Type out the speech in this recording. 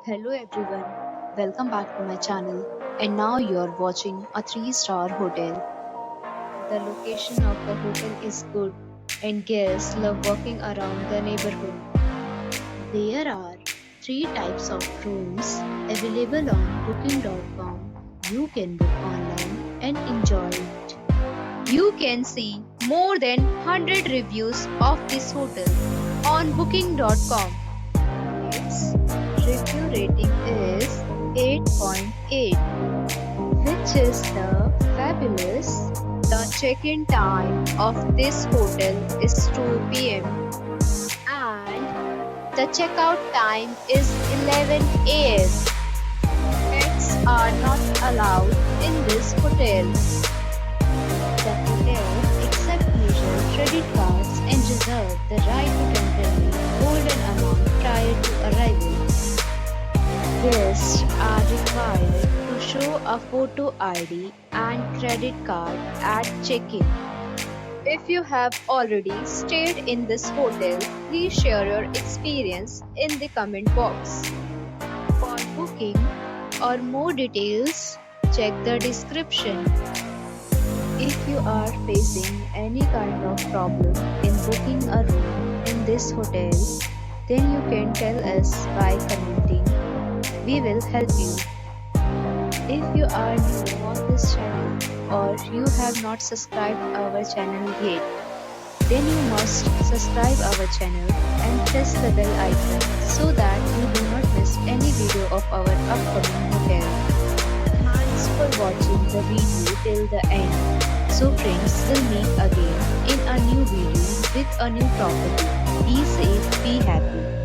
Hello everyone, welcome back to my channel. And now you're watching a 3-star hotel. The location of the hotel is good and guests love walking around the neighborhood. There are 3 types of rooms available on booking.com. You can book online and enjoy it. You can see more than 100 reviews of this hotel on booking.com. Its review rating is 8.8, which is the fabulous. The check-in time of this hotel is 2 p.m. and the checkout time is 11 a.m. Pets are not allowed in this hotel. The hotel accepts major credit cards and reserves the right to temporarily hold an amount prior to arrival. Guests are required to show a photo ID and credit card at check-in. If you have already stayed in this hotel, please share your experience in the comment box. For booking or more details, check the description. If you are facing any kind of problem in booking a room in this hotel, then you can tell us by commenting. We will help you. If you are new on this channel or you have not subscribed our channel yet, then you must subscribe our channel and press the bell icon so that you do not miss any video of our upcoming hotel. Thanks for watching the video till the end. So friends, will meet again in a new video with a new property. Be safe, be happy.